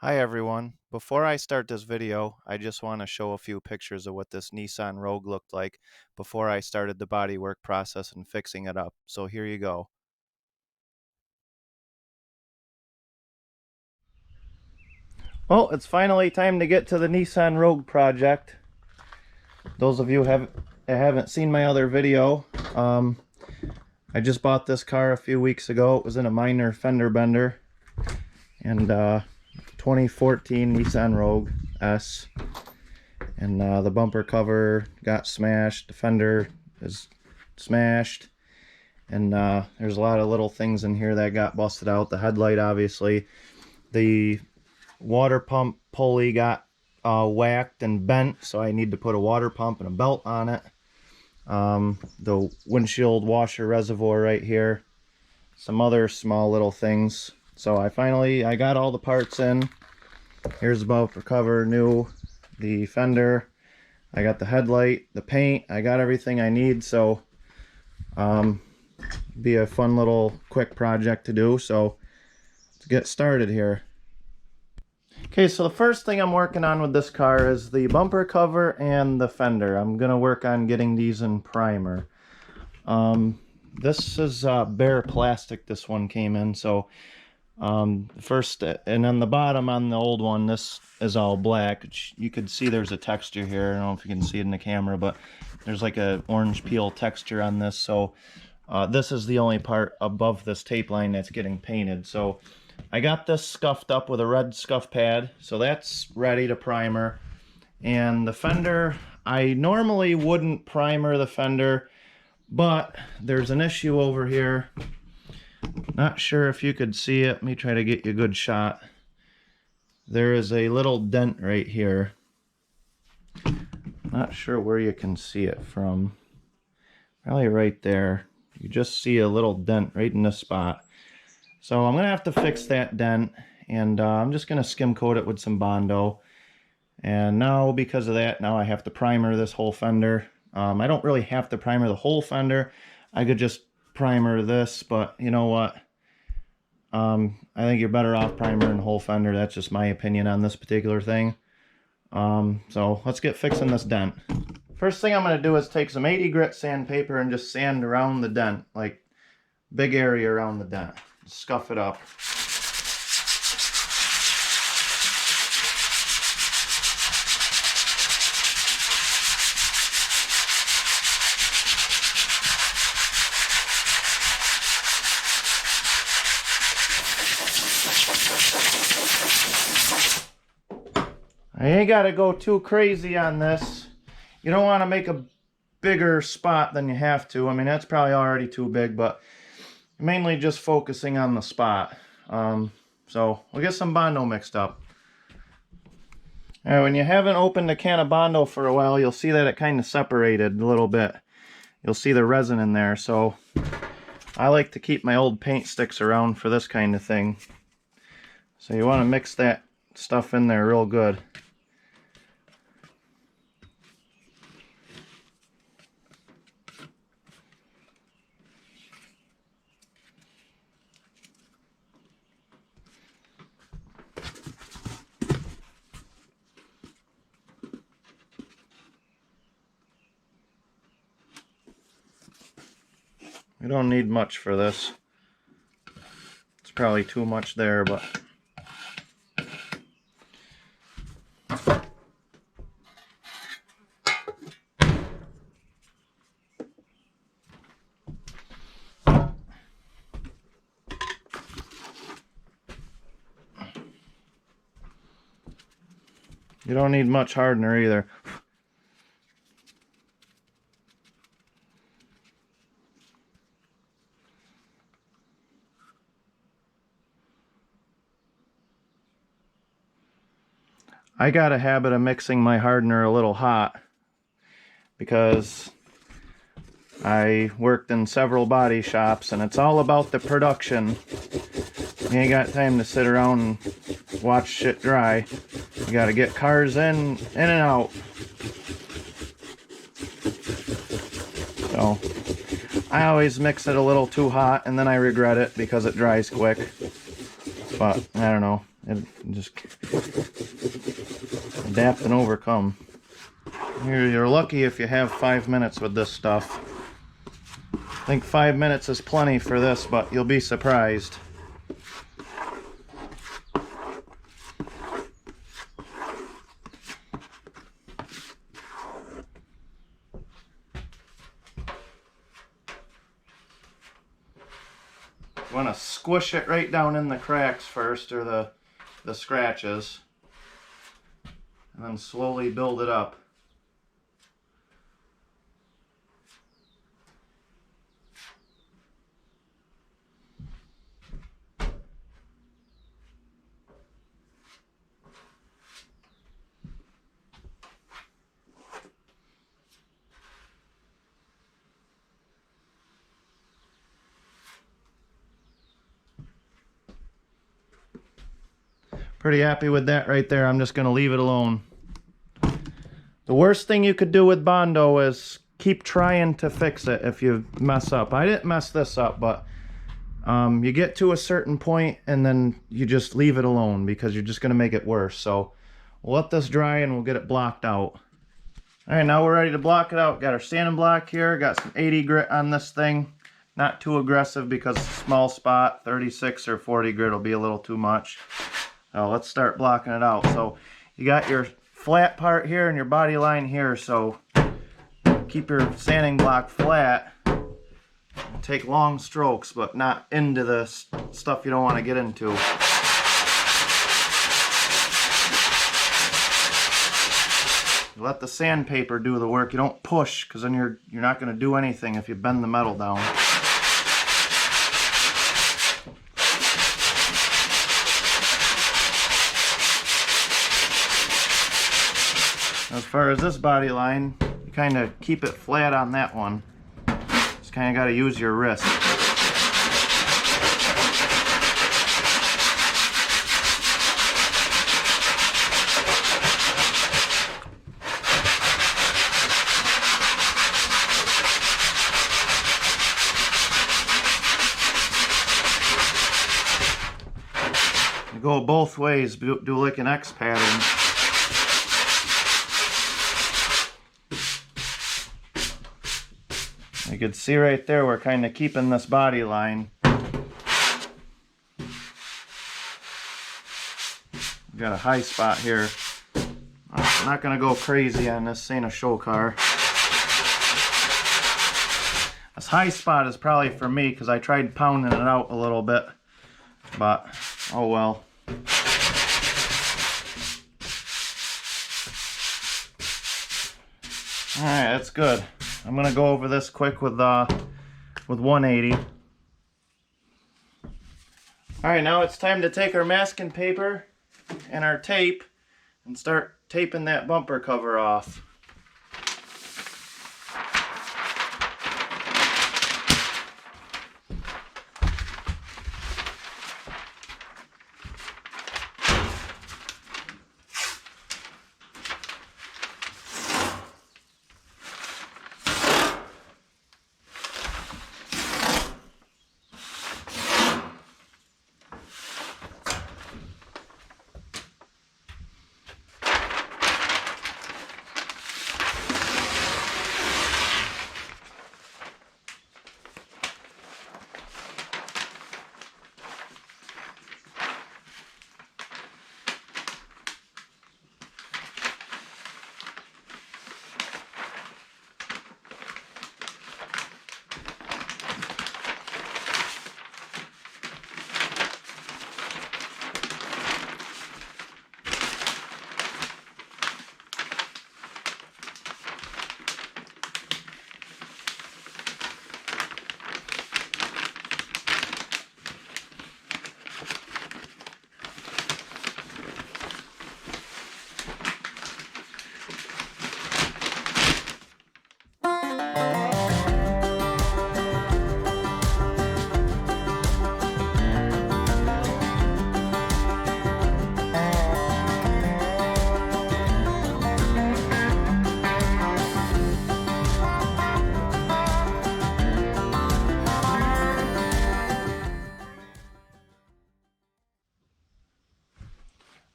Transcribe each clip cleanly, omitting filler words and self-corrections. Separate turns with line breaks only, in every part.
Hi everyone. Before I start this video, I just want to show a few pictures of what this Nissan Rogue looked like before I started the bodywork process and fixing it up. So here you go. Well, it's finally time to get to the Nissan Rogue project. Those of you who haven't seen my other video, I just bought this car a few weeks ago. It was in a minor fender bender. And 2014 Nissan Rogue S. And the bumper cover got smashed, the fender is smashed, and there's a lot of little things in here that got busted out. The headlight, obviously. The water pump pulley got whacked and bent, so I need to put a water pump and a belt on it. The windshield washer reservoir right here. Some other small little things. So I got all the parts in. Here's the bumper cover, new. The fender, I got the headlight, the paint, I got everything I need. So be a fun little quick project to do. So let's get started here. Okay, so the first thing I'm working on with this car is the bumper cover and the fender. I'm gonna work on getting these in primer. This is bare plastic. This one came in, so first, and on the bottom on the old one, this is all black. You could see there's a texture here. I don't know if you can see it in the camera, but there's like a orange peel texture on this. So this is the only part above this tape line that's getting painted. So I got this scuffed up with a red scuff pad, so that's ready to primer. And the fender, I normally wouldn't primer the fender, but there's an issue over here. Not sure if you could see it. Let me try to get you a good shot. There is a little dent right here. Not sure where you can see it from. Probably right there. You just see a little dent right in this spot. So I'm going to have to fix that dent. And I'm just going to skim coat it with some Bondo. And now, because of that, now I have to primer this whole fender. I don't really have to primer the whole fender. I could just primer this, but you know what, I think you're better off primering the whole fender. That's just my opinion on this particular thing. So let's get fixing this dent. First thing I'm going to do is take some 80 grit sandpaper and just sand around the dent, like big area around the dent. Scuff it up. I ain't got to go too crazy on this. You don't want to make a bigger spot than you have to. I mean, that's probably already too big, but mainly just focusing on the spot. So we'll get some Bondo mixed up. All right, when you haven't opened a can of Bondo for a while, you'll see that it kind of separated a little bit. You'll see the resin in there. So I like to keep my old paint sticks around for this kind of thing. So you want to mix that stuff in there real good. We don't need much for this. It's probably too much there, but you don't need much hardener either. I got a habit of mixing my hardener a little hot because I worked in several body shops and it's all about the production. You ain't got time to sit around and watch shit dry. You gotta get cars in and out. So I always mix it a little too hot and then I regret it because it dries quick. But I don't know. and just adapt and overcome. You're lucky if you have 5 minutes with this stuff. I think 5 minutes is plenty for this, but you'll be surprised. You want to squish it right down in the cracks first, or the scratches, and then slowly build it up. Pretty happy with that right there. I'm just going to leave it alone. The worst thing you could do with Bondo is keep trying to fix it if you mess up. I didn't mess this up, but you get to a certain point and then you just leave it alone because you're just going to make it worse. So we'll let this dry and we'll get it blocked out. Alright, now we're ready to block it out. Got our sanding block here. Got some 80 grit on this thing. Not too aggressive because it's a small spot. 36 or 40 grit will be a little too much. Now let's start blocking it out. So you got your flat part here and your body line here, so keep your sanding block flat. Take long strokes, but not into the stuff you don't want to get into. Let the sandpaper do the work. You don't push, because then you're not going to do anything if you bend the metal down. As far as this body line, you kind of keep it flat on that one. Just kind of got to use your wrist. You go both ways, do like an X pattern. You can see right there, we're kind of keeping this body line. We've got a high spot here. I'm not going to go crazy on this, ain't a show car. This high spot is probably for me because I tried pounding it out a little bit, but oh well. Alright, that's good. I'm gonna go over this quick with 180. Alright, now it's time to take our masking paper and our tape and start taping that bumper cover off.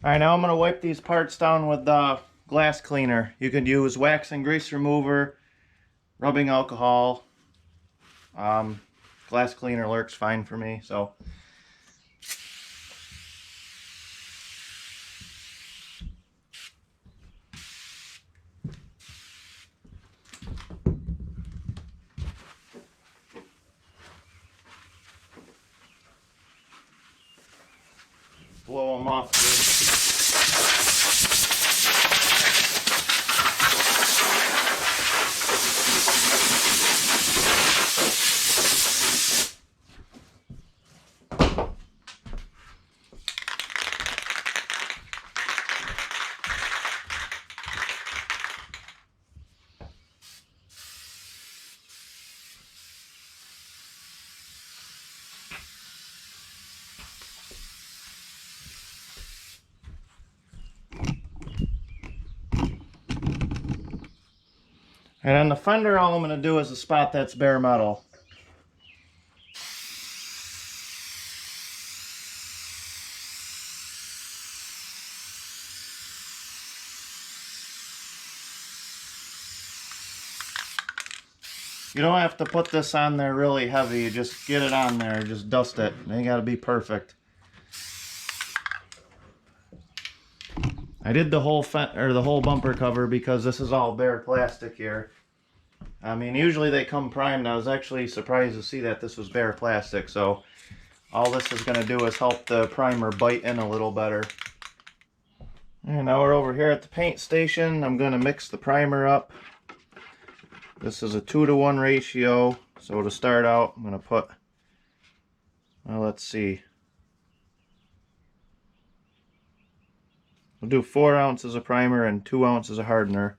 Alright, now I'm going to wipe these parts down with the glass cleaner. You can use wax and grease remover, rubbing alcohol. Glass cleaner works fine for me, so. Blow them off good. And on the fender, all I'm going to do is a spot that's bare metal. You don't have to put this on there really heavy. You just get it on there, just dust it. It ain't got to be perfect. I did the whole bumper cover because this is all bare plastic here. I mean, usually they come primed. I was actually surprised to see that this was bare plastic. So all this is going to do is help the primer bite in a little better. And now we're over here at the paint station. I'm going to mix the primer up. This is a 2-to-1 ratio. So to start out, I'm going to put, well, let's see. We'll do 4 ounces of primer and 2 ounces of hardener.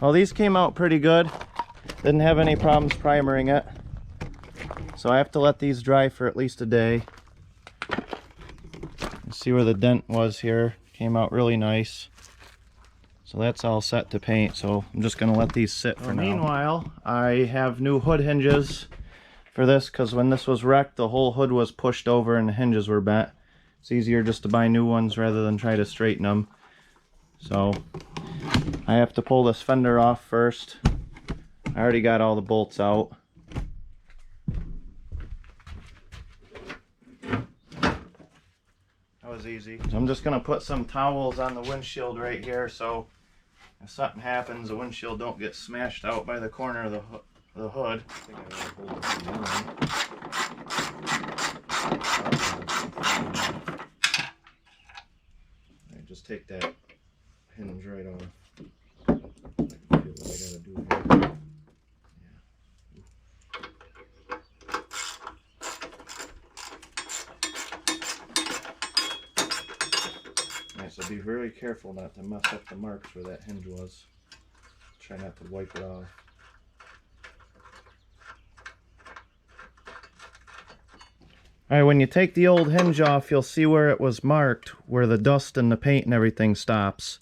Well, these came out pretty good. Didn't have any problems primering it. So I have to let these dry for at least a day. You see where the dent was here. Came out really nice. So that's all set to paint. So I'm just going to let these sit for now. Meanwhile, I have new hood hinges for this because when this was wrecked, the whole hood was pushed over and the hinges were bent. It's easier just to buy new ones rather than try to straighten them. So I have to pull this fender off first. I already got all the bolts out. That was easy. So I'm just going to put some towels on the windshield right here so if something happens, the windshield don't get smashed out by the corner of the hood. Just take that hinge right off. I feel what I gotta do here. Alright, so be very careful not to mess up the marks where that hinge was. Try not to wipe it off. Alright, when you take the old hinge off, you'll see where it was marked, where the dust and the paint and everything stops.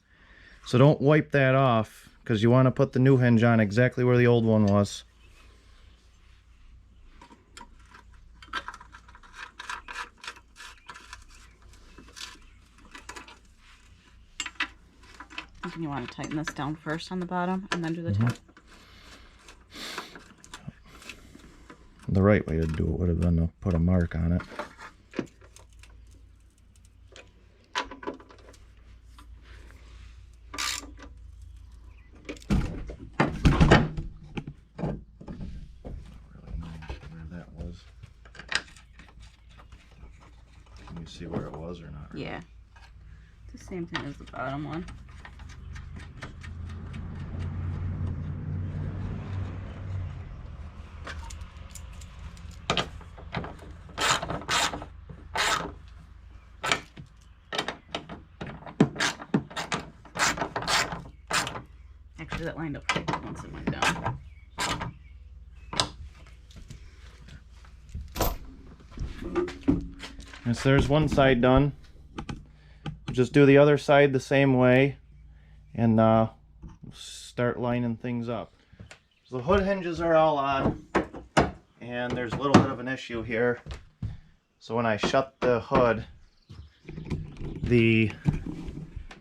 So don't wipe that off, because you want to put the new hinge on exactly where the old one was.
You want to tighten this down first on the bottom and then do the top?
The right way to do it would have been to put a mark on it. Can you see where it was or not?
Yeah. It's the same thing as the bottom one. Actually, that lined up pretty good once it went down.
So there's one side done. Just do the other side the same way and start lining things up. So the hood hinges are all on, and there's a little bit of an issue here. So when I shut the hood, the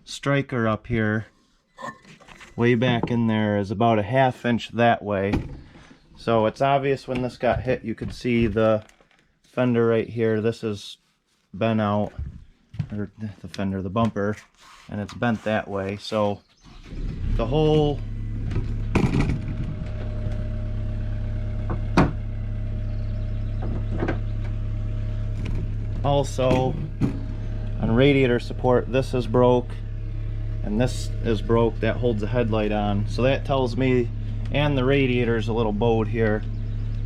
striker up here way back in there is about a 1/2 inch that way. So it's obvious when this got hit, you could see the fender right here. This has been out, or the fender, the bumper, and it's bent that way. So the whole also on radiator support, this is broke and this is broke. That holds the headlight on, so that tells me, and the radiator's a little bowed here,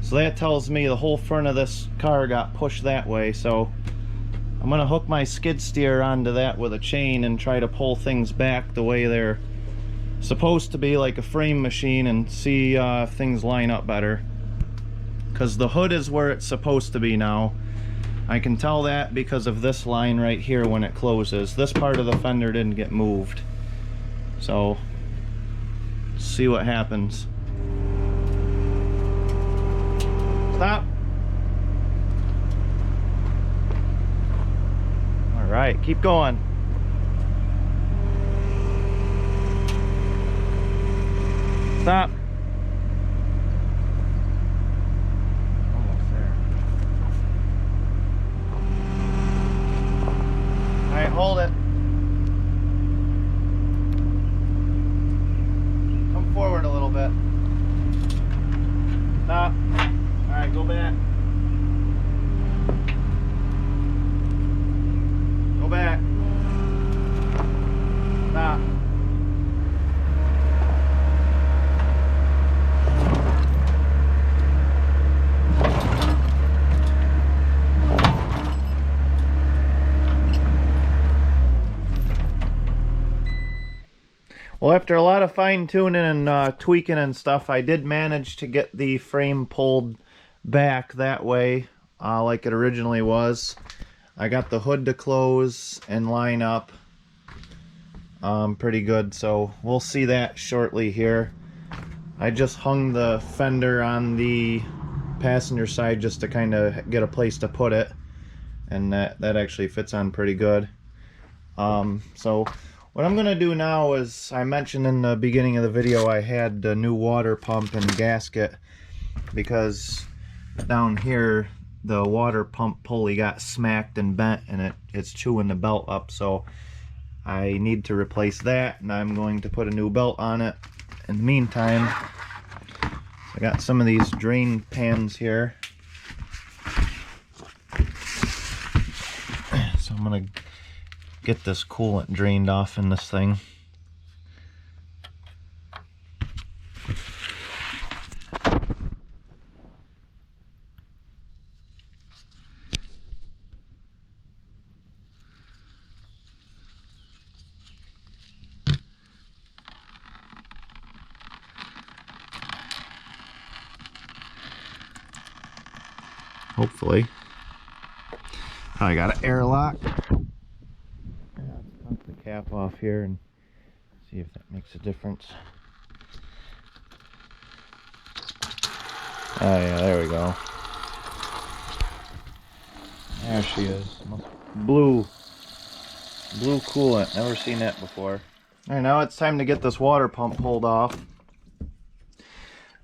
so that tells me the whole front of this car got pushed that way. So I'm gonna hook my skid steer onto that with a chain and try to pull things back the way they're supposed to be, like a frame machine, and see if things line up better, because the hood is where it's supposed to be now. I can tell that because of this line right here when it closes. This part of the fender didn't get moved. So, let's see what happens. Stop. All right, keep going. Stop. Hold it. Come forward a little bit. Stop. Alright, go back. Go back. Stop. Well, after a lot of fine-tuning and tweaking and stuff, I did manage to get the frame pulled back that way, like it originally was. I got the hood to close and line up pretty good, so we'll see that shortly here. I just hung the fender on the passenger side just to kind of get a place to put it, and that actually fits on pretty good. So what I'm gonna do now is, I mentioned in the beginning of the video I had a new water pump and gasket, because down here the water pump pulley got smacked and bent and it's chewing the belt up, so I need to replace that, and I'm going to put a new belt on it. In the meantime, I got some of these drain pans here, so I'm gonna get this coolant drained off in this thing. Hopefully. I got an airlock. Let's pump the cap off here and see if that makes a difference. Oh yeah, there we go. There she is. Blue coolant. Never seen that before. Alright, now it's time to get this water pump pulled off.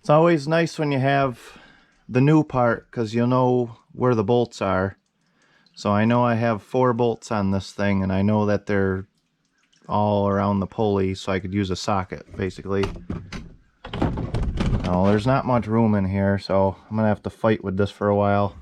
It's always nice when you have the new part, because you'll know where the bolts are. So I know I have 4 bolts on this thing, and I know that they're all around the pulley, so I could use a socket, basically. Now, there's not much room in here, so I'm gonna have to fight with this for a while.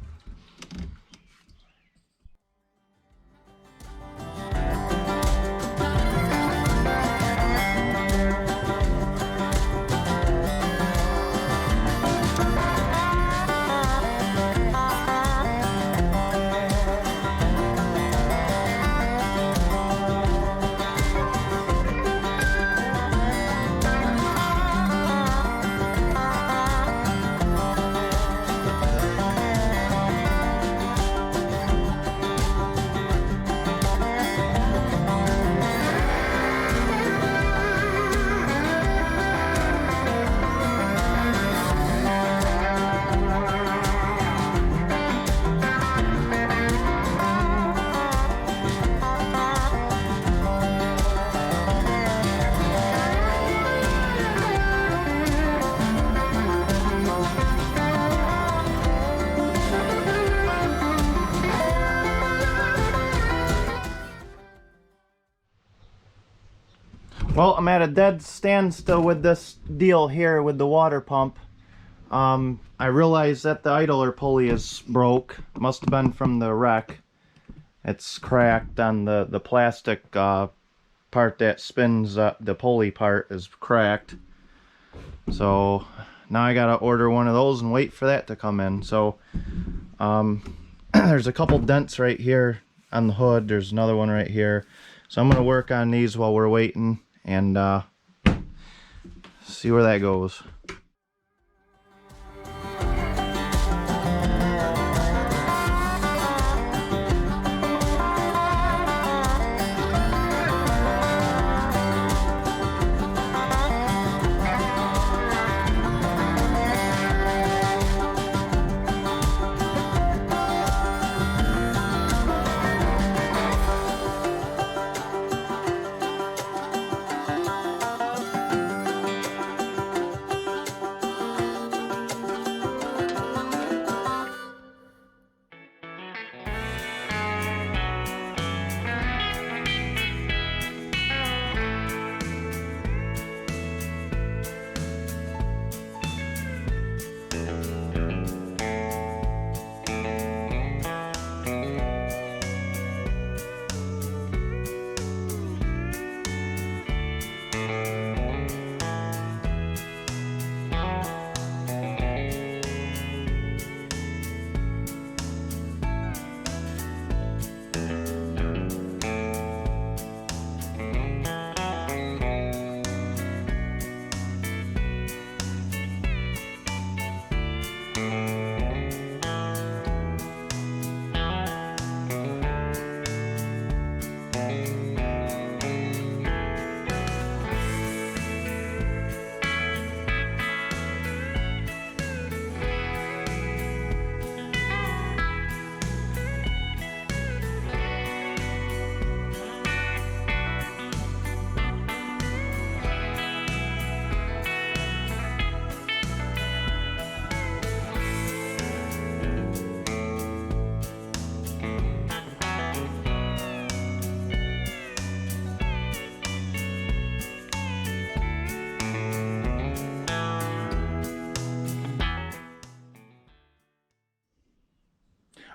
Well, I'm at a dead standstill with this deal here with the water pump. I realized that the idler pulley is broke. Must have been from the wreck. It's cracked on the plastic part that spins the pulley part is cracked. So now I gotta order one of those and wait for that to come in. So there's a couple dents right here on the hood. There's another one right here. So I'm gonna work on these while we're waiting and see where that goes.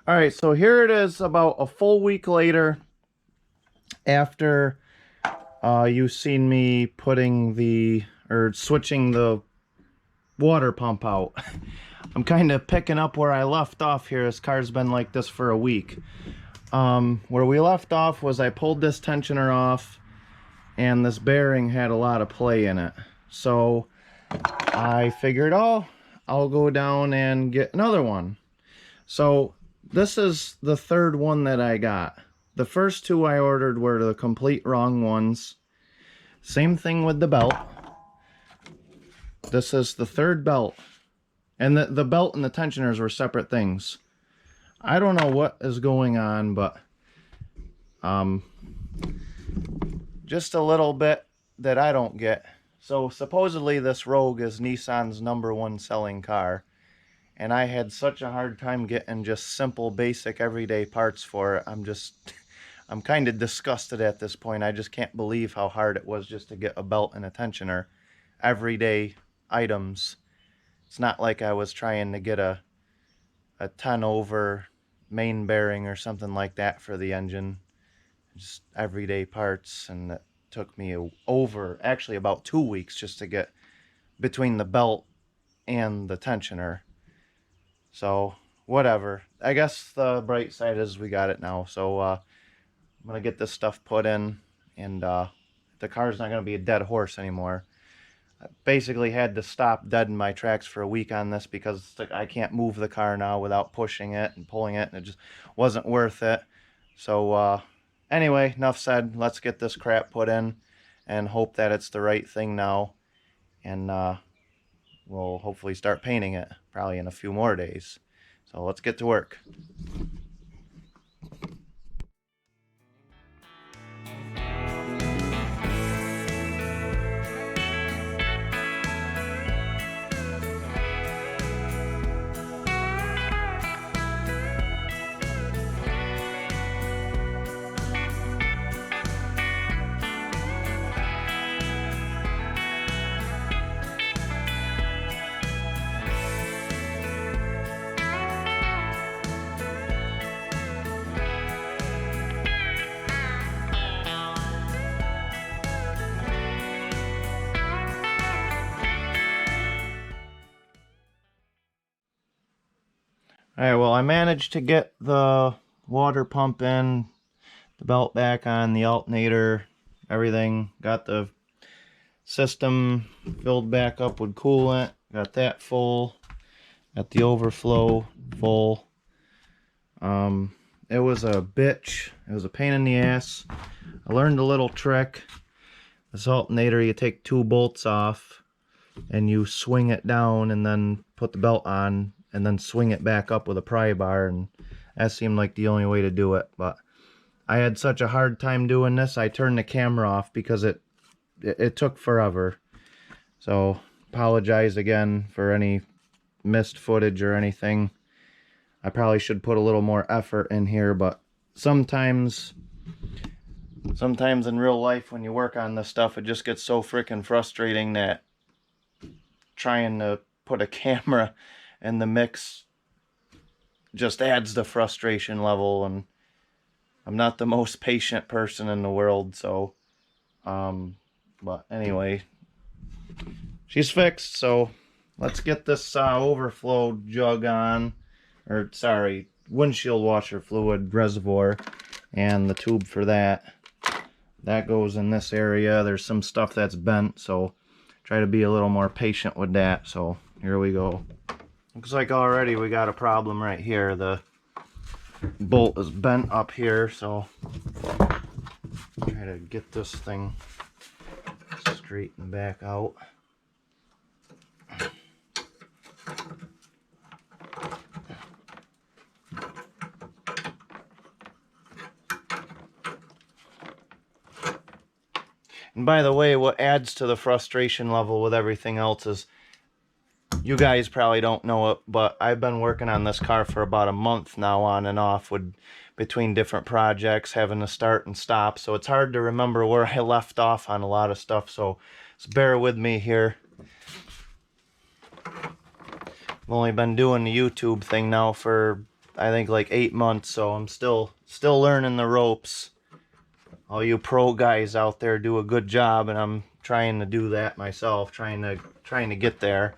Alright, so here it is about a full week later after you've seen me switching the water pump out. I'm kind of picking up where I left off here. This car's been like this for a week. Where we left off was I pulled this tensioner off and this bearing had a lot of play in it. So I figured, oh, I'll go down and get another one. So this is the third one that I got. The first two I ordered were the complete wrong ones. Same thing with the belt. This is the third belt And the belt and the tensioners were separate things. I don't know what is going on, but just a little bit that I don't get. So supposedly this Rogue is Nissan's #1 selling car, and I had such a hard time getting just simple, basic, everyday parts for it. I'm kind of disgusted at this point. I just can't believe how hard it was just to get a belt and a tensioner. Everyday items. It's not like I was trying to get a 10 over main bearing or something like that for the engine. Just everyday parts, and it took me actually about 2 weeks just to get between the belt and the tensioner. So whatever. I guess the bright side is we got it now. So I'm gonna get this stuff put in, and the car's not gonna be a dead horse anymore. I basically had to stop dead in my tracks for a week on this because I can't move the car now without pushing it and pulling it, and it just wasn't worth it. So anyway, enough said. Let's get this crap put in and hope that it's the right thing now, and we'll hopefully start painting it probably in a few more days. So let's get to work. Alright, well, I managed to get the water pump in, the belt back on, the alternator, everything. Got the system filled back up with coolant, got that full, got the overflow full. It was a bitch, it was a pain in the ass. I learned a little trick. This alternator, you take 2 bolts off and you swing it down and then put the belt on and then swing it back up with a pry bar, and that seemed like the only way to do it. But I had such a hard time doing this, I turned the camera off because it took forever. So apologize again for any missed footage or anything. I probably should put a little more effort in here, but sometimes in real life when you work on this stuff, it just gets so freaking frustrating that trying to put a camera in the mix just adds the frustration level, and I'm not the most patient person in the world, so but anyway, she's fixed. So let's get this overflow jug on, or sorry, windshield washer fluid reservoir, and the tube for that goes in this area. There's some stuff that's bent, so try to be a little more patient with that. So here we go. Looks like already we got a problem right here. The bolt is bent up here, so try to get this thing straightened back out. And by the way, what adds to the frustration level with everything else is, you guys probably don't know it, but I've been working on this car for about a month now, on and off, with between different projects, having to start and stop. So it's hard to remember where I left off on a lot of stuff. So bear with me here. I've only been doing the YouTube thing now for, I think, like 8 months. So I'm still learning the ropes. All you pro guys out there do a good job, and I'm trying to do that myself, trying to get there.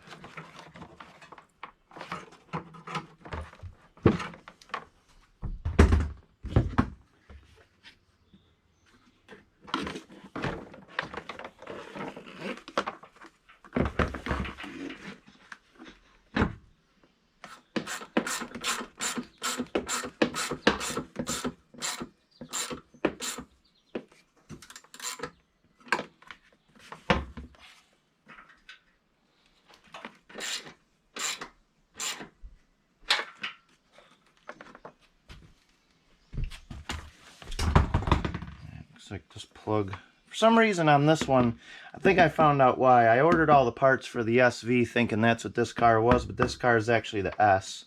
like this plug. For some reason on this one, I think I found out why. I ordered all the parts for the SV thinking that's what this car was, but this car is actually the S.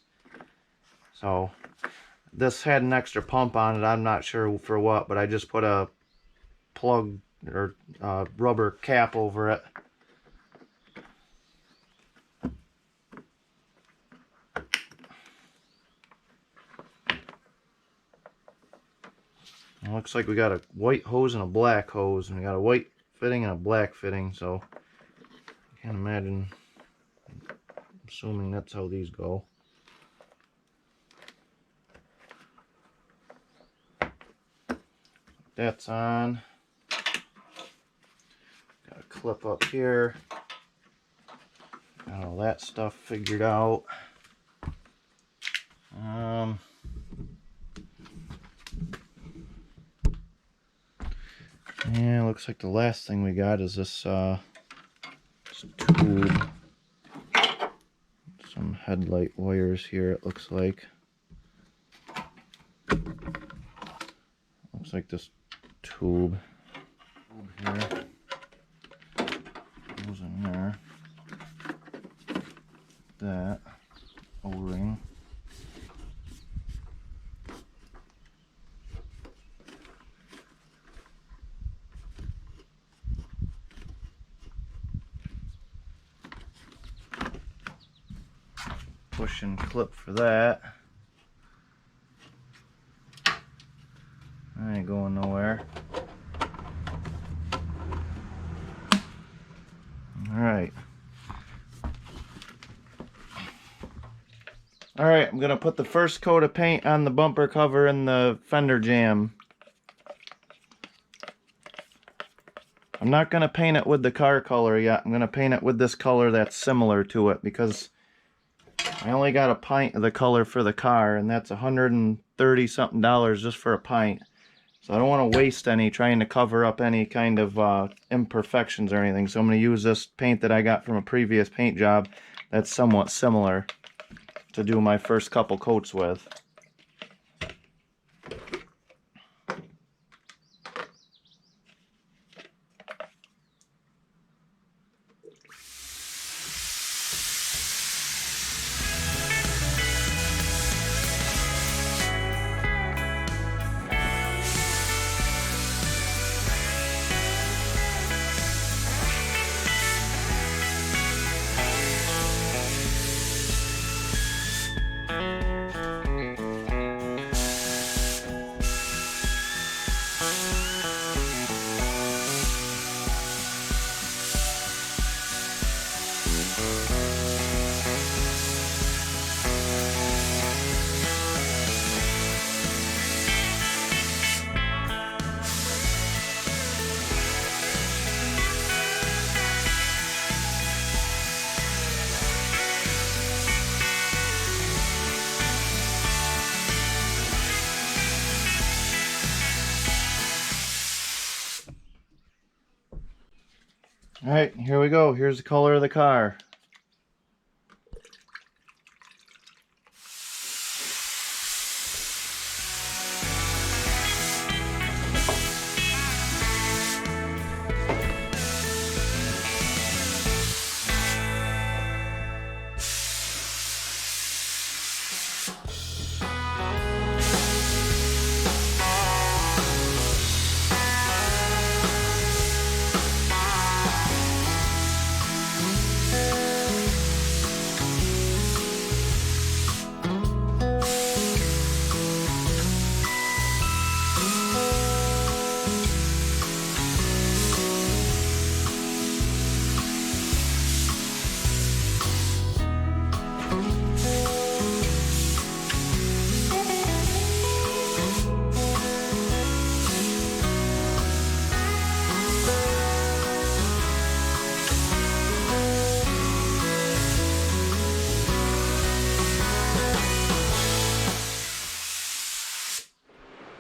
So this had an extra pump on it. I'm not sure for what, but I just put a plug or rubber cap over it. It looks like we got a white hose and a black hose, and we got a white fitting and a black fitting, so I can't imagine, assuming that's how these go. That's on. Got a clip up here. Got all that stuff figured out. Yeah, looks like the last thing we got is this tube. Some headlight wires here, it looks like. Looks like this tube over here goes in there. That O-ring. Push and clip for that. I ain't going nowhere. Alright. Alright, I'm gonna put the first coat of paint on the bumper cover and the fender jam. I'm not gonna paint it with the car color yet. I'm gonna paint it with this color that's similar to it because I only got a pint of the color for the car, and that's $130 something just for a pint. So I don't want to waste any trying to cover up any kind of imperfections or anything. So I'm going to use this paint that I got from a previous paint job that's somewhat similar to do my first couple coats with. Alright, here we go. Here's the color of the car.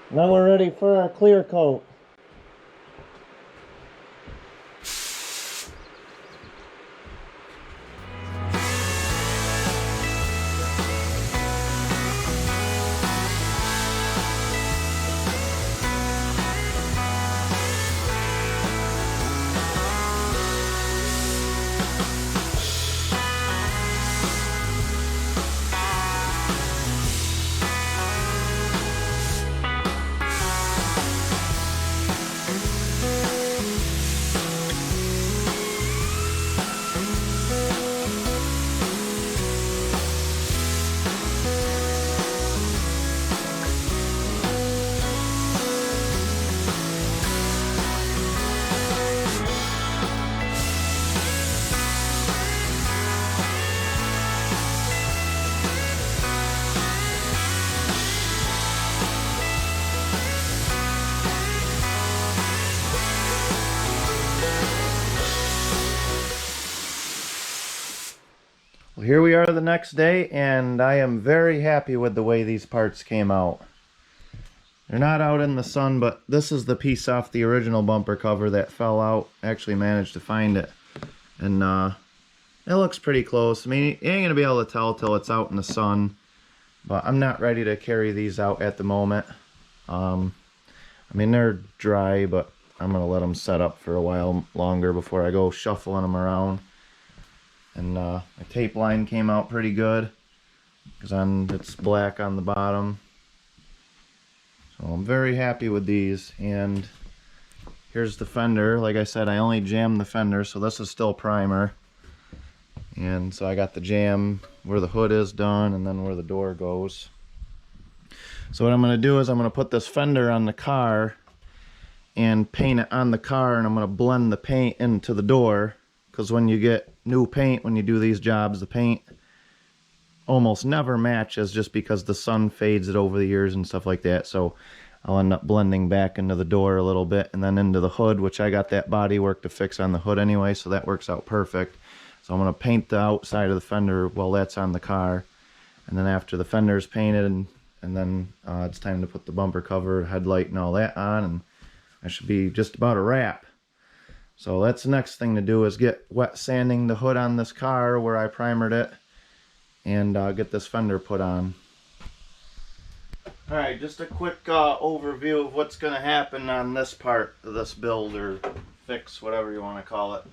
Now we're ready for our clear coat. here we are the next day, and I am very happy with the way these parts came out. They're not out in the sun, but this is the piece off the original bumper cover that fell out. I actually managed to find it. And it looks pretty close. I mean, you ain't going to be able to tell till it's out in the sun. But I'm not ready to carry these out at the moment. I mean, they're dry, but I'm going to let them set up for a while longer before I go shuffling them around. And the tape line came out pretty good, because it's black on the bottom. So I'm very happy with these. And here's the fender. Like I said, I only jammed the fender, so this is still primer. And so I got the jam where the hood is done, and then where the door goes. So what I'm going to do is I'm going to put this fender on the car and paint it on the car, and I'm going to blend the paint into the door, because when you get new paint, when you do these jobs, the paint almost never matches, just because the sun fades it over the years and stuff like that. So I'll end up blending back into the door a little bit, and then into the hood, which I got that body work to fix on the hood anyway, so that works out perfect. So I'm going to paint the outside of the fender while that's on the car, and then after the fender's painted, and then it's time to put the bumper cover, headlight, and all that on, and I should be just about a wrap. So that's the next thing to do, is get wet sanding the hood on this car where I primered it, and get this fender put on. Alright, just a quick overview of what's going to happen on this part of this build, or fix, whatever you want to call it.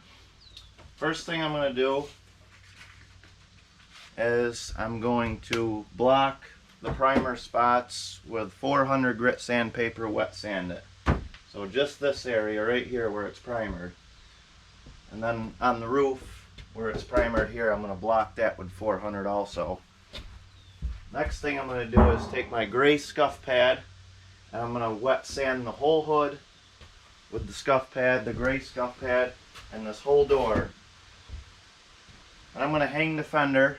First thing I'm going to do is I'm going to block the primer spots with 400 grit sandpaper, wet sand it. So just this area right here where it's primered. And then on the roof where it's primered here, I'm going to block that with 400 also. Next thing I'm going to do is take my gray scuff pad, and I'm going to wet sand the whole hood with the scuff pad, the gray scuff pad, and this whole door. And I'm going to hang the fender.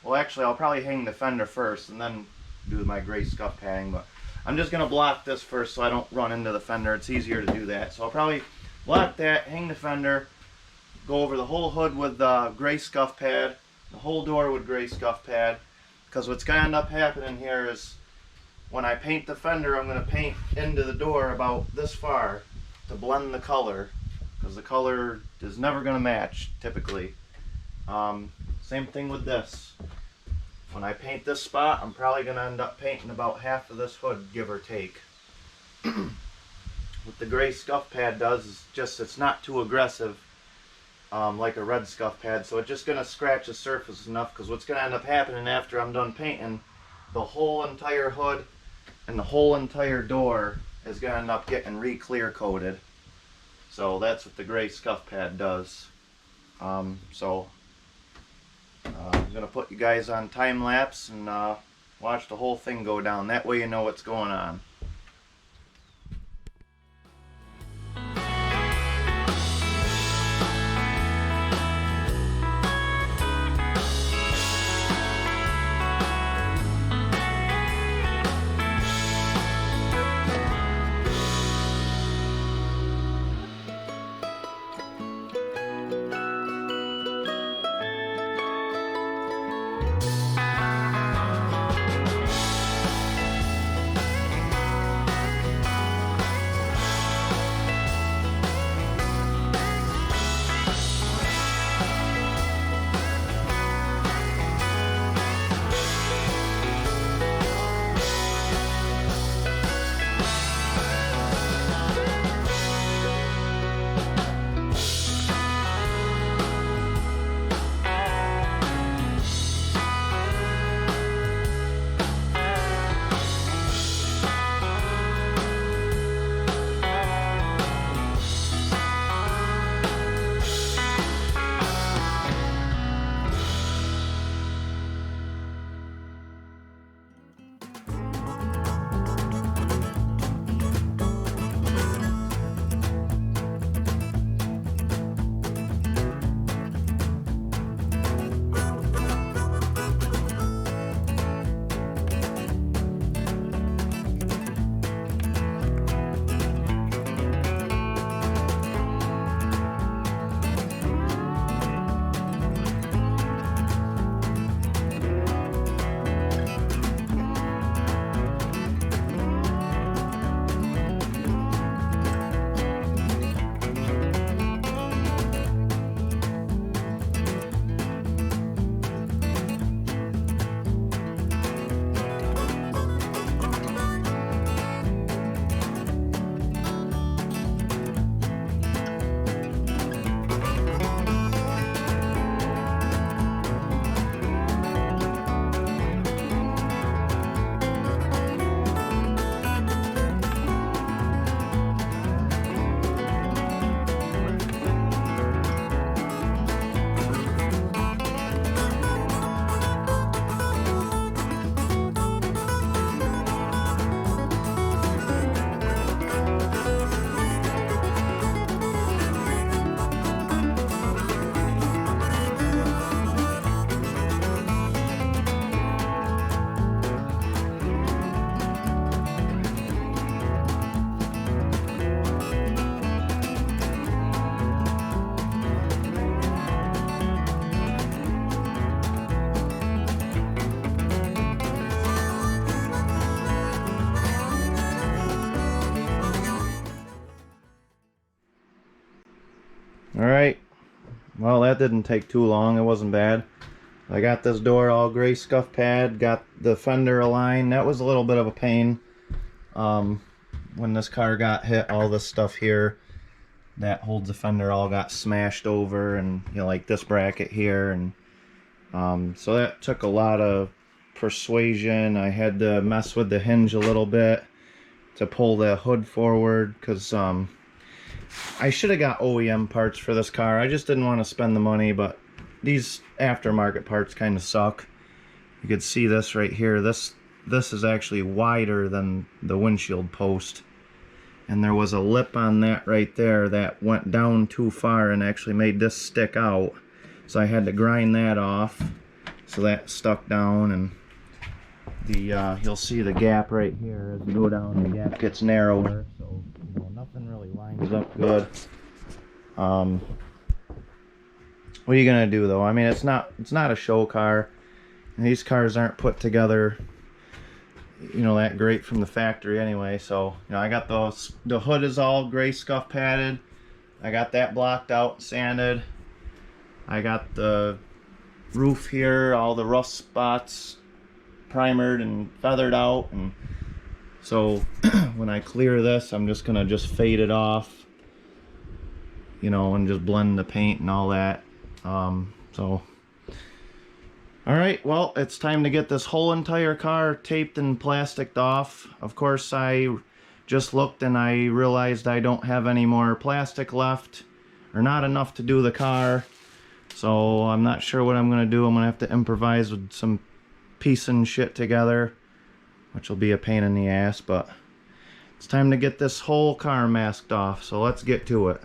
Well, actually, I'll probably hang the fender first and then do my gray scuff padding, but I'm just going to block this first so I don't run into the fender. It's easier to do that. So I'll probably block that, hang the fender, go over the whole hood with gray scuff pad, the whole door with gray scuff pad, because what's going to end up happening here is when I paint the fender, I'm going to paint into the door about this far to blend the color, because the color is never going to match typically. Same thing with this. When I paint this spot, I'm probably going to end up painting about half of this hood, give or take. What the gray scuff pad does is just, it's not too aggressive like a red scuff pad, so it's just going to scratch the surface enough, because what's going to end up happening after I'm done painting, the whole entire hood and the whole entire door is going to end up getting re-clear coated. So that's what the gray scuff pad does. I'm going to put you guys on time lapse and watch the whole thing go down. That way you know what's going on. Alright, well that didn't take too long, it wasn't bad. I got this door all gray scuff pad, got the fender aligned. That was a little bit of a pain. When this car got hit, all this stuff here that holds the fender all got smashed over, and you know, like this bracket here, and so that took a lot of persuasion. I had to mess with the hinge a little bit to pull the hood forward, because I should have got OEM parts for this car. I just didn't want to spend the money, but these aftermarket parts kind of suck. You could see this right here. This is actually wider than the windshield post, and there was a lip on that right there that went down too far and actually made this stick out, so I had to grind that off, so that stuck down. And the you'll see the gap right here. As you go down, the gap gets narrower, so you know, nothing really lines up good. What are you gonna do though? I mean, it's not a show car, and these cars aren't put together, you know, that great from the factory anyway. So you know, I got the hood is all gray scuff padded. I got that blocked out, sanded. I got the roof here, all the rust spots primered and feathered out, and so when I clear this, I'm just gonna fade it off, you know, and just blend the paint and all that. So alright, well, it's time to get this whole entire car taped and plasticed off. Of course, I just looked and I realized I don't have any more plastic left, or not enough to do the car, so I'm not sure what I'm gonna do. I'm gonna have to improvise with some piecing shit together, which will be a pain in the ass, but it's time to get this whole car masked off, so let's get to it.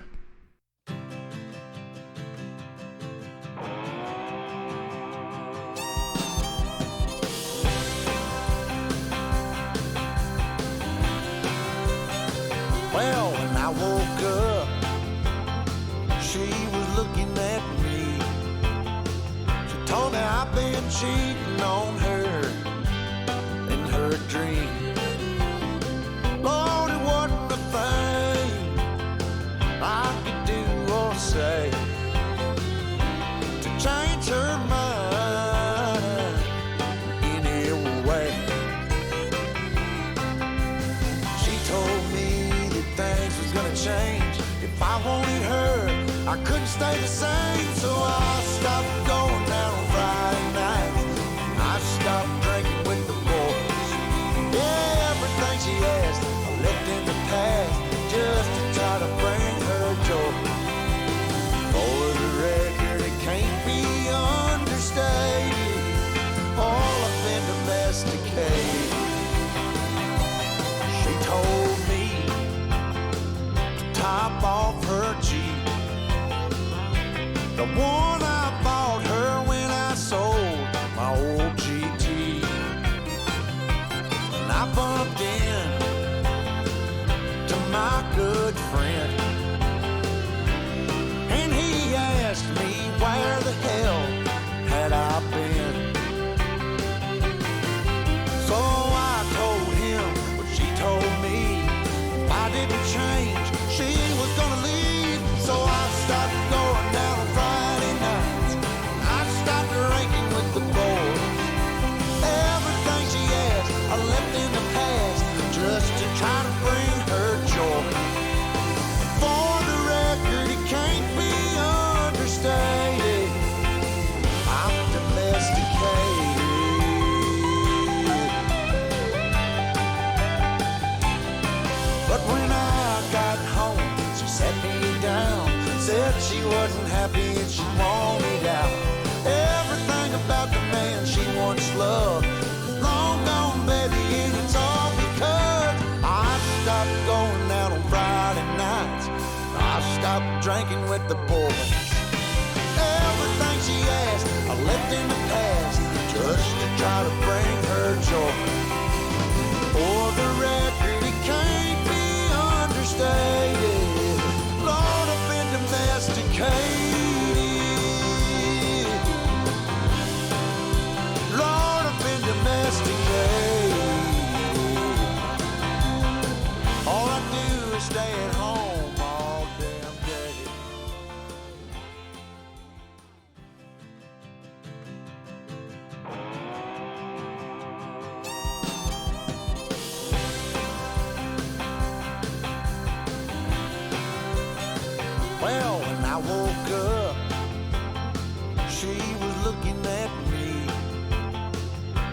Well, when I woke up, she was looking at me. She told me I've been cheating on her in her dream. Lord, it wasn't a thing I could do or say to change her mind in any way. She told me that things was gonna change. If I wanted her, I couldn't stay the same. So I stopped going out on Friday nights. I stopped drinking with the boys. Yeah, everything she asked, I left in the past just to try to bring her joy. For the record, it can't be understated. All I've been domesticated. She told me to top off her Jeep, the one I bought her when I sold my old GT. And I bumped in to my good friend, and he asked me where the hell had I been. So I told him what she told me. If I didn't change, she was gonna leave. So I stopped going down on Friday nights. I stopped drinking with the boys. Everything she asked, I left in the past just to try to bring her joy. For the record, it can't be understated. I'm domesticated. But when I got home, she sat me down, said she wasn't happy and she wanted out. Everything about the man she once loved is long gone, baby, and it's all because I stopped going out on Friday nights. I stopped drinking with the boys. Everything she asked, I left in the past just to try to bring her joy. For the record, it can't be understated. Lord, I've been domesticated. woke up, she was looking at me.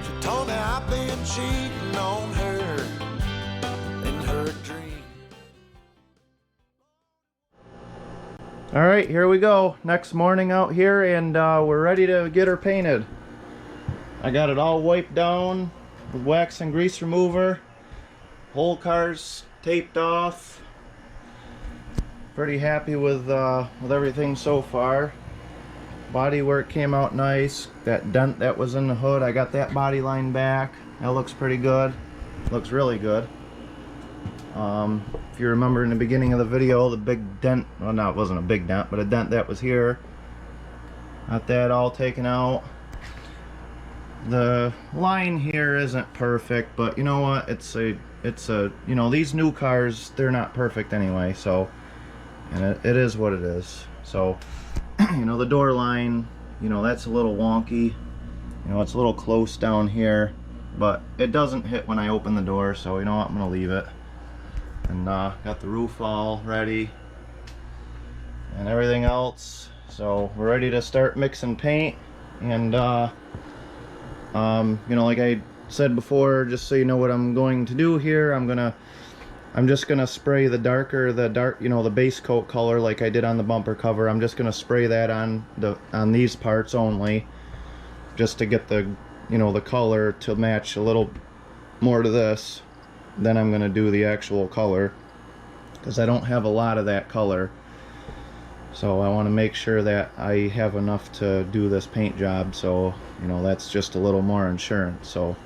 She told me I've been cheating on her in her dream.
All right, here we go. Next morning out here, and we're ready to get her painted. I got it all wiped down with wax and grease remover. Whole car's taped off. Pretty happy with everything so far. Body work came out nice. That dent that was in the hood, I got that body line back. That looks pretty good. Looks really good. If you remember in the beginning of the video, the big dent, well, no, it wasn't a big dent, but a dent that was here. Got that all taken out. The line here isn't perfect, but you know what? It's a, you know, these new cars, they're not perfect anyway, so, and it is what it is. So, you know, the door line, you know, that's a little wonky. You know, it's a little close down here, but it doesn't hit when I open the door, so you know what? I'm gonna leave it. And got the roof all ready and everything else, so we're ready to start mixing paint. And you know, like I said before, just so you know what I'm going to do here, I'm just gonna spray the dark, you know, the base coat color like I did on the bumper cover. I'm just gonna spray that on these parts only, just to get the, you know, the color to match a little more to this. Then I'm gonna do the actual color, because I don't have a lot of that color, so I want to make sure that I have enough to do this paint job. So, you know, that's just a little more insurance. So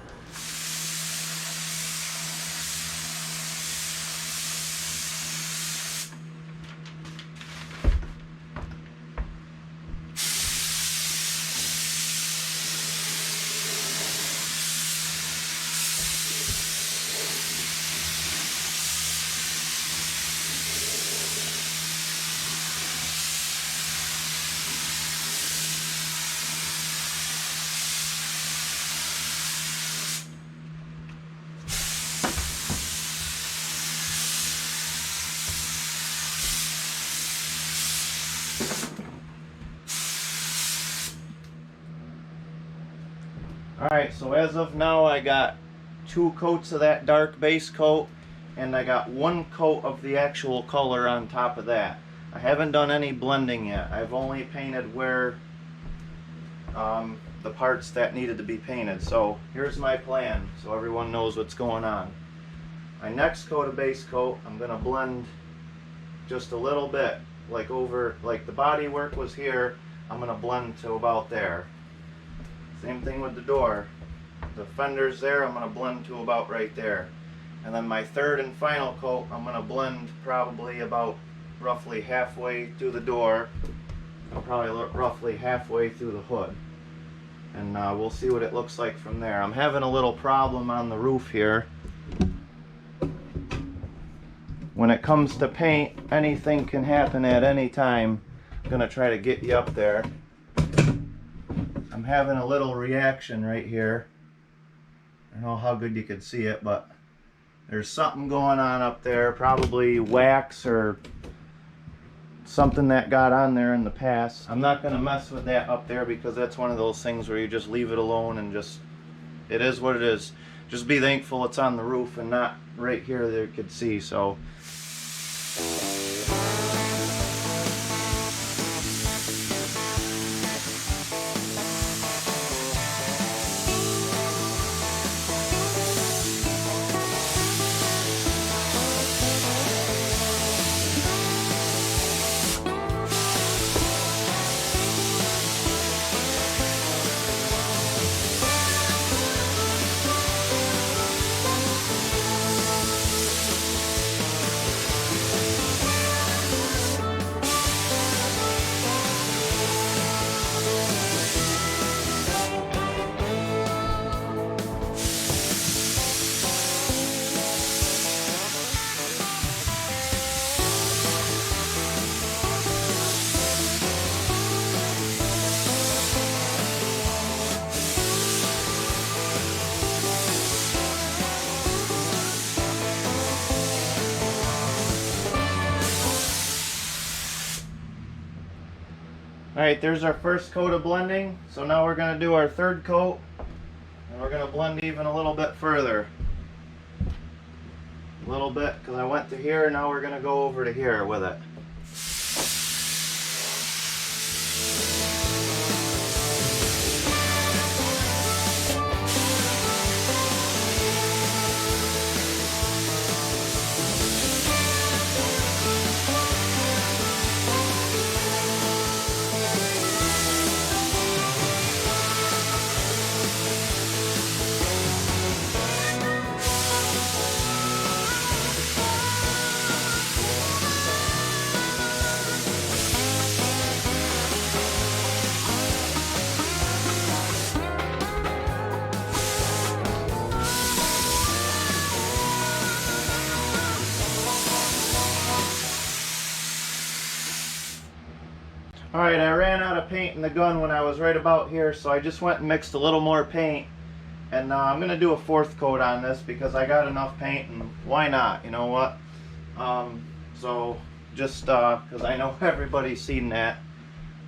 alright, so as of now I got 2 coats of that dark base coat, and I got 1 coat of the actual color on top of that. I haven't done any blending yet. I've only painted where the parts that needed to be painted. So here's my plan, so everyone knows what's going on. My next coat of base coat, I'm going to blend just a little bit, like over, like the body work was here, I'm going to blend to about there. Same thing with the door. The fender's there, I'm going to blend to about right there. And then my third and final coat, I'm going to blend probably about roughly halfway through the door. Probably roughly halfway through the hood. And we'll see what it looks like from there. I'm having a little problem on the roof here. When it comes to paint, anything can happen at any time. I'm going to try to get you up there. I'm having a little reaction right here. I don't know how good you can see it, but there's something going on up there, probably wax or something that got on there in the past. I'm not going to mess with that up there, because that's one of those things where you just leave it alone and just, it is what it is. Just be thankful it's on the roof and not right here that you could see. So Alright, there's our first coat of blending. So now we're going to do our third coat. And we're going to blend even a little bit further. A little bit, because I went to here, now we're going to go over to here with it. Alright, I ran out of paint in the gun when I was right about here, so I just went and mixed a little more paint. And I'm going to do a fourth coat on this because I got enough paint, and why not, you know what? So, just because I know everybody's seen that.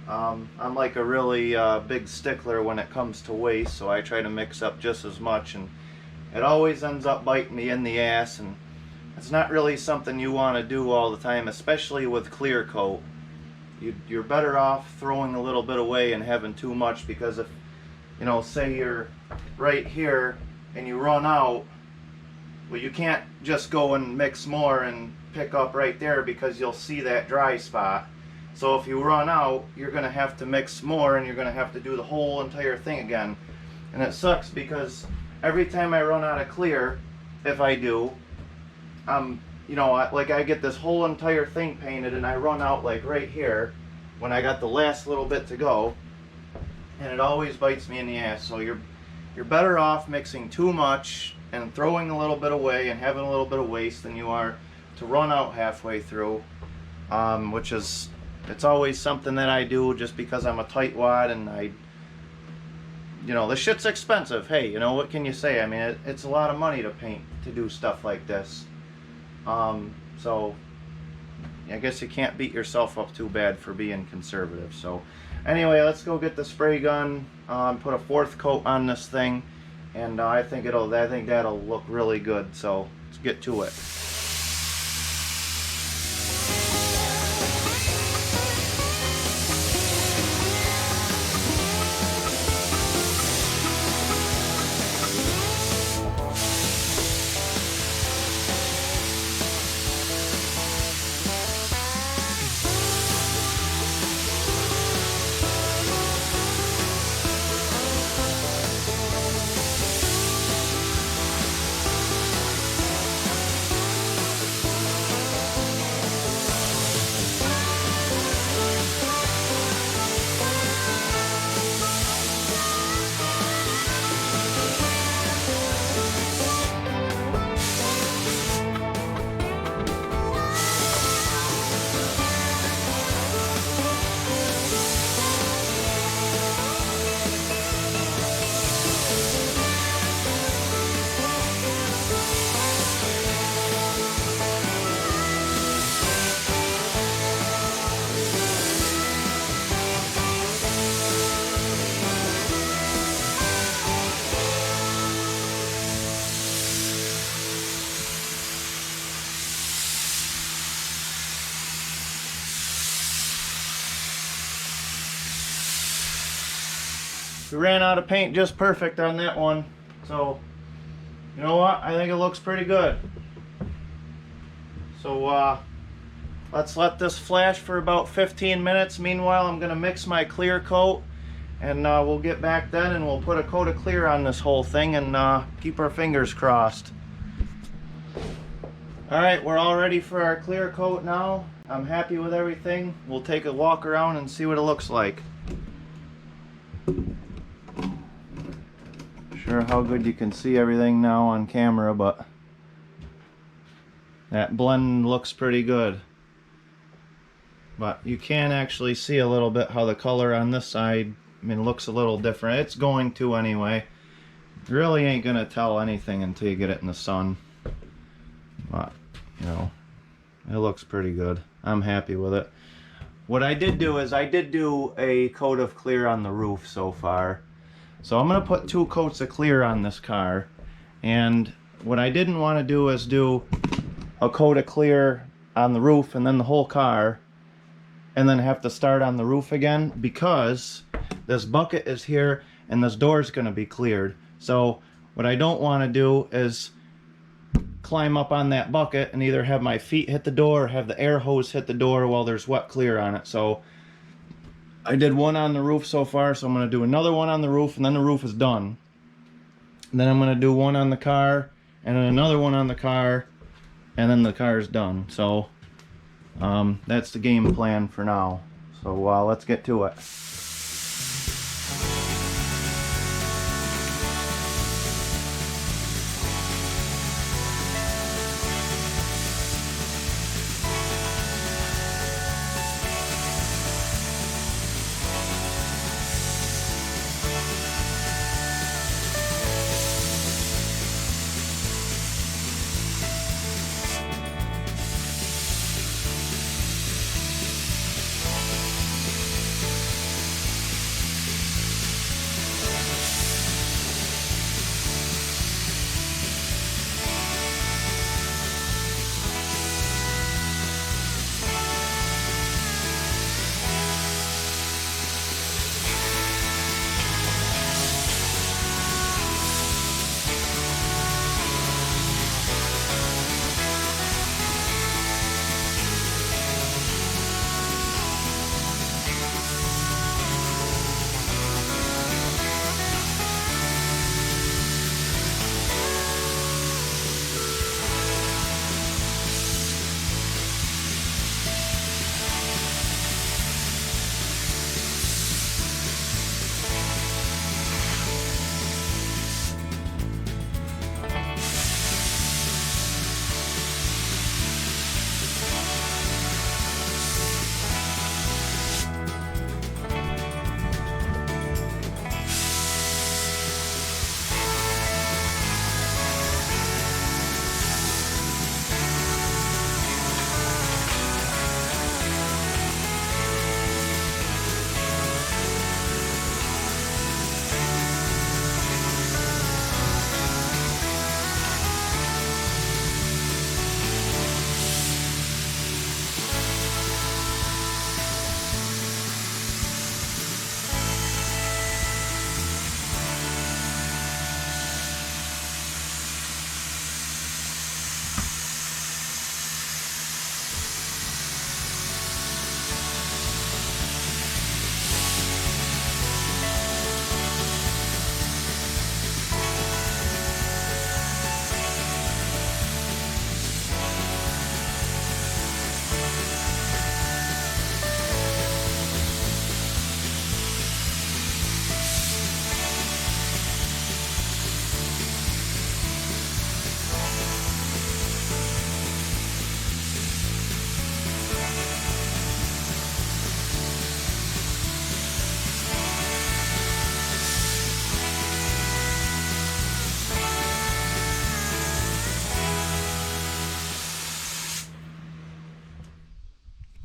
I'm like a really big stickler when it comes to waste, so I try to mix up just as much, and it always ends up biting me in the ass, and it's not really something you want to do all the time, especially with clear coat. You're better off throwing a little bit away and having too much, because if, you know, say you're right here and you run out, well, you can't just go and mix more and pick up right there because you'll see that dry spot. So if you run out, you're going to have to mix more, and you're going to have to do the whole entire thing again. And it sucks because every time I run out of clear, if I do, you know, like I get this whole entire thing painted and I run out like right here when I got the last little bit to go, and it always bites me in the ass. So you're better off mixing too much and throwing a little bit away and having a little bit of waste than you are to run out halfway through, which is, it's always something that I do just because I'm a tightwad, and you know, the shit's expensive. Hey, you know, what can you say? I mean, it's a lot of money to paint, to do stuff like this. So I guess you can't beat yourself up too bad for being conservative. So anyway, let's go get the spray gun, put a fourth coat on this thing, and I think that'll look really good. So let's get to it. We ran out of paint just perfect on that one, so you know what, I think it looks pretty good. So let's let this flash for about 15 minutes. Meanwhile, I'm going to mix my clear coat, and we'll get back then and we'll put a coat of clear on this whole thing and keep our fingers crossed. Alright, we're all ready for our clear coat now. I'm happy with everything. We'll take a walk around and see what it looks like. Sure how good you can see everything now on camera, but that blend looks pretty good. But you can actually see a little bit how the color on this side, I mean, looks a little different. It's going to anyway. You really ain't gonna tell anything until you get it in the sun. But, you know, it looks pretty good. I'm happy with it. what I did do is I did do a coat of clear on the roof so far. So I'm going to put 2 coats of clear on this car. And what I didn't want to do is do a coat of clear on the roof and then the whole car, and then have to start on the roof again, because this bucket is here and this door is going to be cleared. So what I don't want to do is climb up on that bucket and either have my feet hit the door or have the air hose hit the door while there's wet clear on it. So I did one on the roof so far, so I'm going to do another one on the roof, and then the roof is done. And then I'm going to do one on the car, and then another one on the car, and then the car is done. So that's the game plan for now. So let's get to it.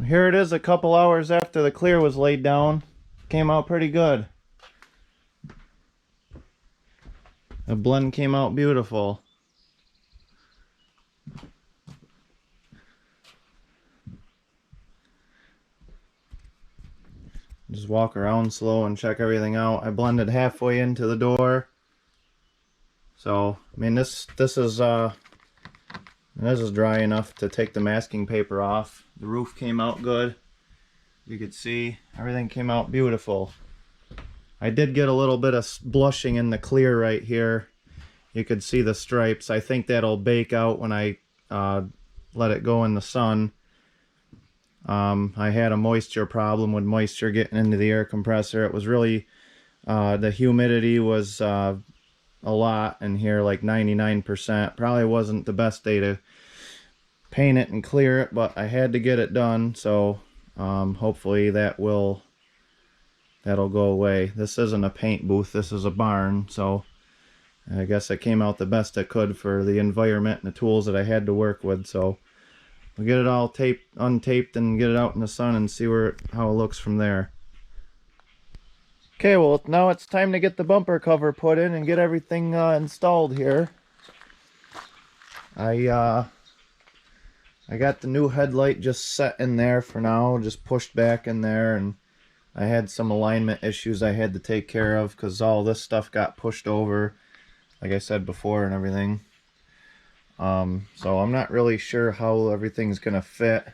Here it is a couple hours after the clear was laid down. Came out pretty good. The blend came out beautiful. Just walk around slow and check everything out. I blended halfway into the door. So, I mean, this is dry enough to take the masking paper off. The roof came out good. You could see everything came out beautiful. I did get a little bit of blushing in the clear right here. You could see the stripes. I think that'll bake out when I let it go in the sun. I had a moisture problem with moisture getting into the air compressor. It was really, the humidity was a lot in here, like 99%. Probably wasn't the best day to paint it and clear it, but I had to get it done, so hopefully that'll go away. This isn't a paint booth, this is a barn, so I guess I came out the best I could for the environment and the tools that I had to work with. So we'll get it all untaped and get it out in the sun and see how it looks from there. Okay, well now it's time to get the bumper cover put in and get everything installed here. I got the new headlight just set in there for now, just pushed back in there, and I had some alignment issues I had to take care of because all this stuff got pushed over, like I said before, and everything. So I'm not really sure how everything's gonna fit.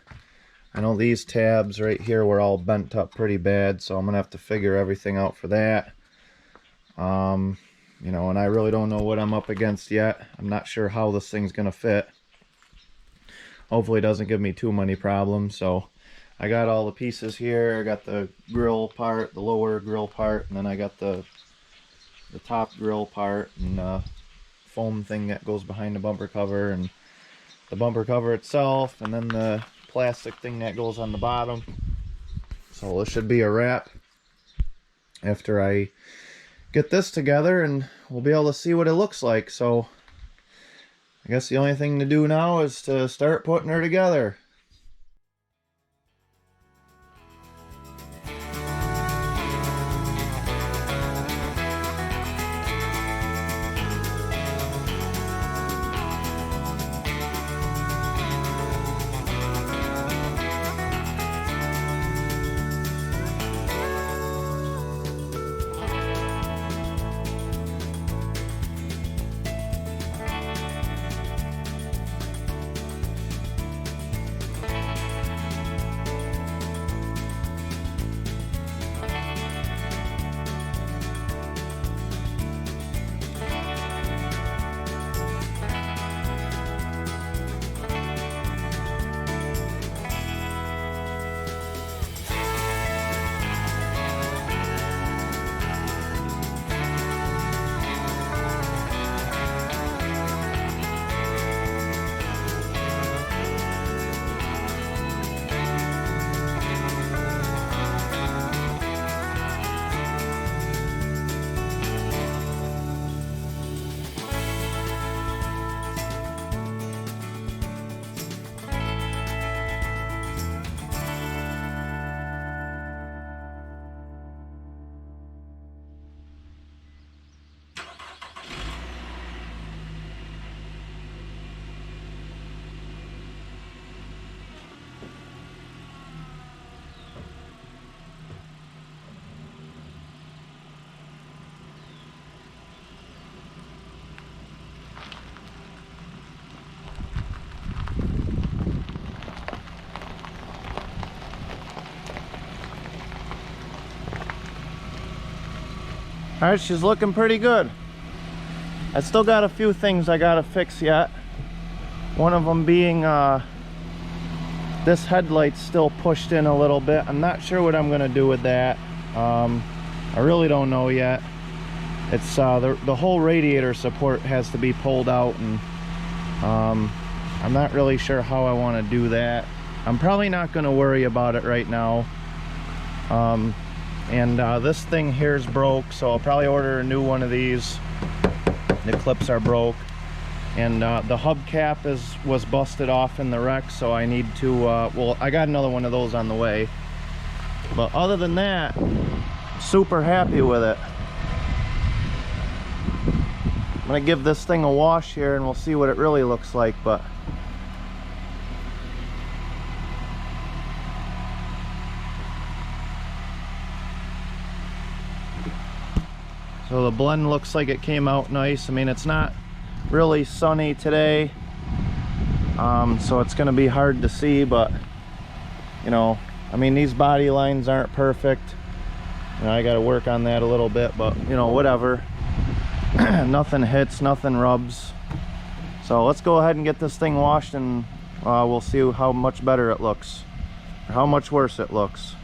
I know these tabs right here were all bent up pretty bad, so I'm gonna have to figure everything out for that. You know, and I really don't know what I'm up against yet. I'm not sure how this thing's gonna fit. Hopefully it doesn't give me too many problems. So I got all the pieces here. I got the grill part, the lower grill part, and then I got the top grill part, and foam thing that goes behind the bumper cover, and the bumper cover itself, and then the plastic thing that goes on the bottom. So this should be a wrap after I get this together, and we'll be able to see what it looks like. So I guess the only thing to do now is to start putting her together. Alright, she's looking pretty good. I still got a few things I gotta fix yet. One of them being this headlight's still pushed in a little bit. I'm not sure what I'm gonna do with that. I really don't know yet. It's the whole radiator support has to be pulled out, and I'm not really sure how I want to do that. I'm probably not going to worry about it right now. This thing here's broke, so I'll probably order a new one of these. The clips are broke, and the hubcap was busted off in the wreck, so I need to well, I got another one of those on the way. But other than that, super happy with it. I'm gonna give this thing a wash here and we'll see what it really looks like. But so the blend looks like it came out nice. I mean, it's not really sunny today, so it's gonna be hard to see, but you know, I mean, these body lines aren't perfect. You know, I got to work on that a little bit, but you know, whatever. Nothing hits, nothing rubs. So let's go ahead and get this thing washed, and we'll see how much better it looks, or how much worse it looks.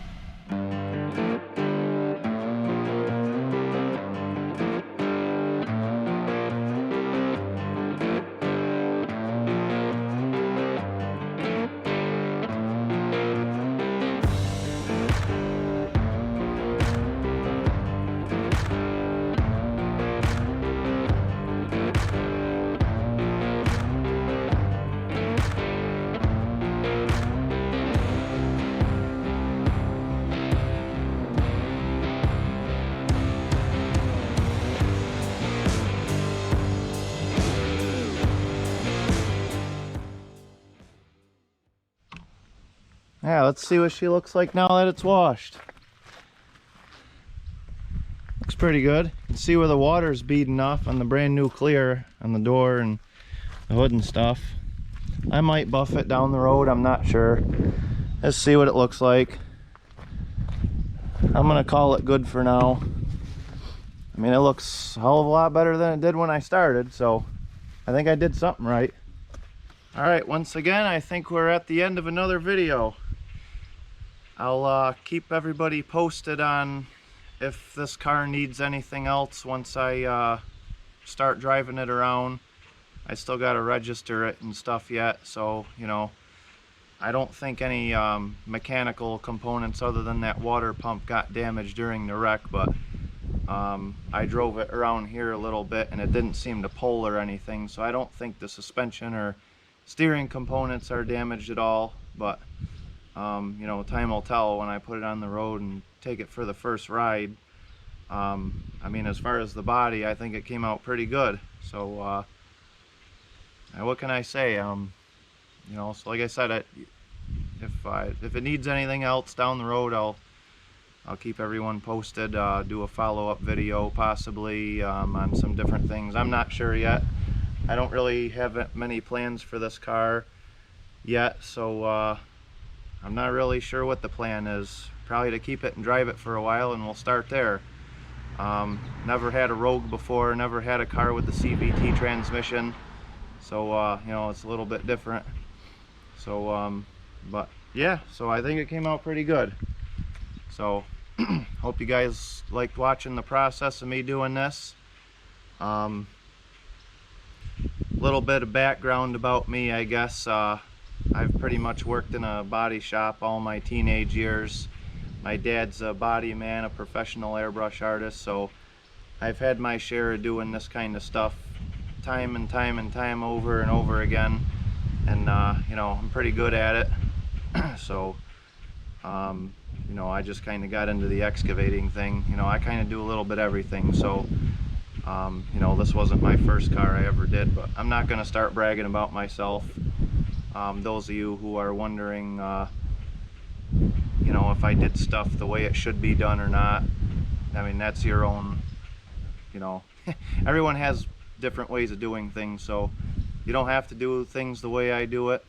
Yeah, let's see what she looks like now that it's washed. Looks pretty good. You can see where the water's beading off on the brand new clear on the door and the hood and stuff. I might buff it down the road, I'm not sure. Let's see what it looks like. I'm gonna call it good for now. I mean, it looks a hell of a lot better than it did when I started, so I think I did something right. Alright, once again, I think we're at the end of another video. I'll keep everybody posted on if this car needs anything else once I start driving it around. I still got to register it and stuff yet, so you know, I don't think any mechanical components other than that water pump got damaged during the wreck, but I drove it around here a little bit and it didn't seem to pull or anything, so I don't think the suspension or steering components are damaged at all. But you know, time will tell when I put it on the road and take it for the first ride. I mean, as far as the body, I think it came out pretty good. So what can I say? You know, so like I said, if it needs anything else down the road, I'll keep everyone posted. Do a follow-up video possibly on some different things. I'm not sure yet. I don't really have many plans for this car yet, so I'm not really sure what the plan is. Probably to keep it and drive it for a while, and we'll start there. Never had a Rogue before, never had a car with the CVT transmission, so you know, it's a little bit different. So but yeah, so I think it came out pretty good. So hope you guys liked watching the process of me doing this. Little bit of background about me, I guess. I've pretty much worked in a body shop all my teenage years. My dad's a body man, a professional airbrush artist, so I've had my share of doing this kind of stuff time and time over and over again, and you know, I'm pretty good at it. So you know, I just kind of got into the excavating thing. You know, I kind of do a little bit everything, so you know, this wasn't my first car I ever did, but I'm not going to start bragging about myself. Those of you who are wondering, you know, if I did stuff the way it should be done or not, I mean, that's your own, you know, everyone has different ways of doing things, so you don't have to do things the way I do it.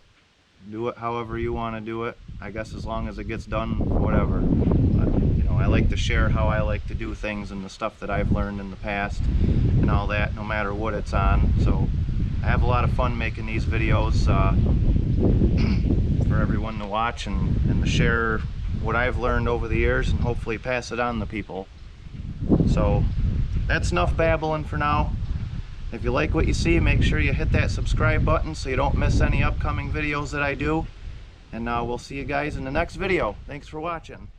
Do it however you want to do it, I guess, as long as it gets done, whatever. But you know, I like to share how I like to do things and the stuff that I've learned in the past and all that, no matter what it's on. So I have a lot of fun making these videos for everyone to watch and to share what I've learned over the years and hopefully pass it on to people. So that's enough babbling for now. If you like what you see, make sure you hit that subscribe button so you don't miss any upcoming videos that I do. And we'll see you guys in the next video. Thanks for watching.